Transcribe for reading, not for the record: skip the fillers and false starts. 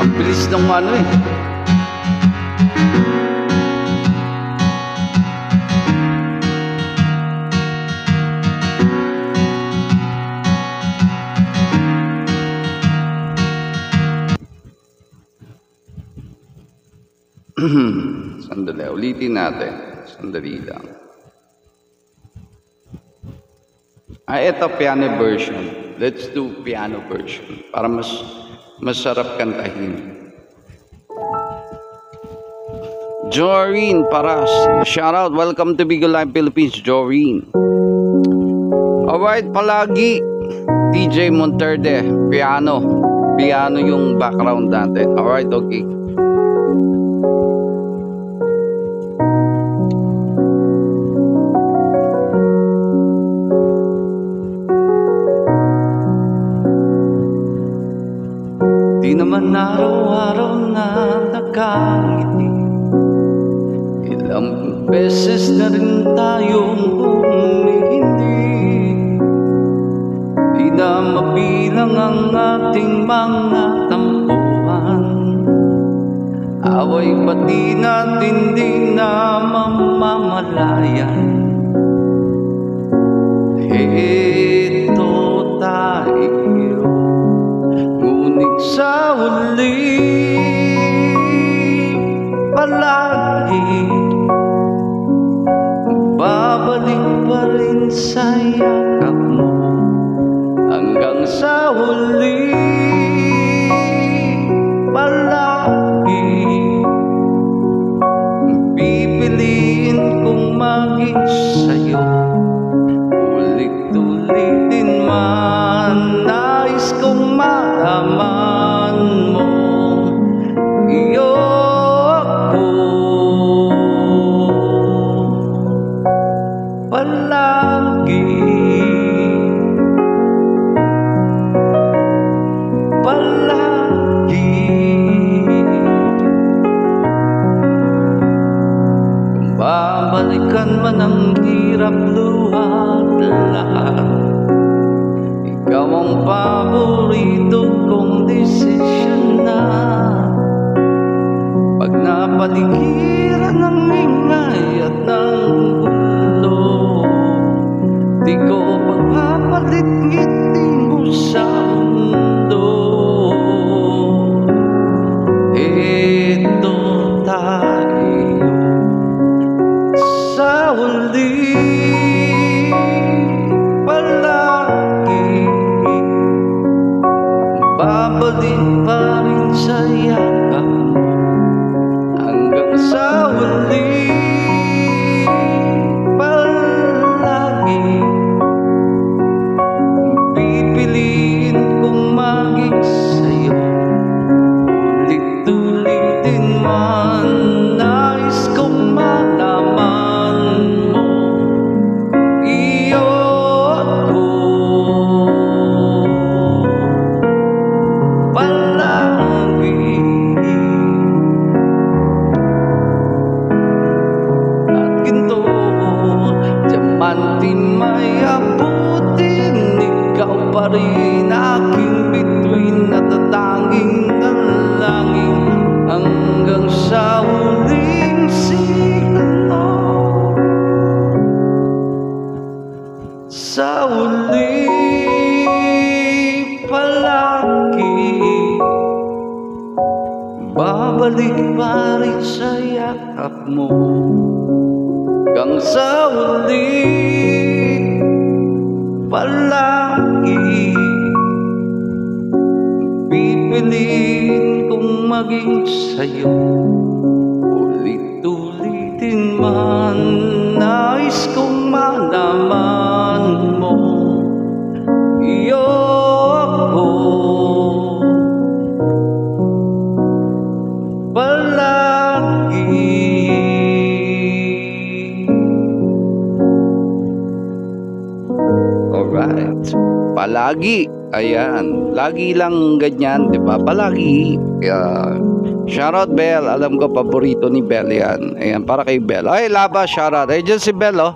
Ang bilis ng ano eh. Sandali, ulitin natin. Sandali lang. Ito piano version. Let's do piano version para mas masarap kantahin. Joreen Paras, shout out, welcome to Bigo Live Philippines, Joreen. Alright, palagi DJ Monterde, piano yung background natin. Alright, okay. Di naman araw-araw na nakangiti, ilang beses na rin tayong humihindi. Di na mabilang ang ating mga tampuhan, away pati natin di na mamamalayan. Ito tayo, ngunit sa huli palagi babalik pa rin sa yakap mo. Hanggang sa huli palagi pipiliin kong maging sa'yo. Ulit-ulitin man, nais kong malaman mo, iyo ako palagi, palagi. Kung babalikan man ang hirap, luha at lahat, ikaw ang paborito kong desisyon na. Pag napaligiran ng ingay at ng gulo, di ko magpapalit ngiti mo sa mundo. Ito tayo sa huli palagi, babalik pa rin sa yakap mo. Hanggang sa huli palagi pipiliin kong maging sa'yo. Ulit-ulitin man, nais kong malaman mo, iyo ako palagi. At ginto, diamante may abutin, ikaw pa rin aking bituin, natatanging dalangin hanggang sa huling siglo. Sa huli palagi babalik pa rin sa yakap mo. Hanggang sa huli palagi pipiliin kong maging sa'yo. Ulit-ulitin man, nais kong malaman mo, iyo ako palagi. Alright, palagi. Ayan, lagi lang ganyan, di ba? Palagi. Shoutout Bell, alam ko paborito ni Bell yan. Ayan, para kay Bell. Ay, Laba, shoutout. Ay, dyan si Bell, oh.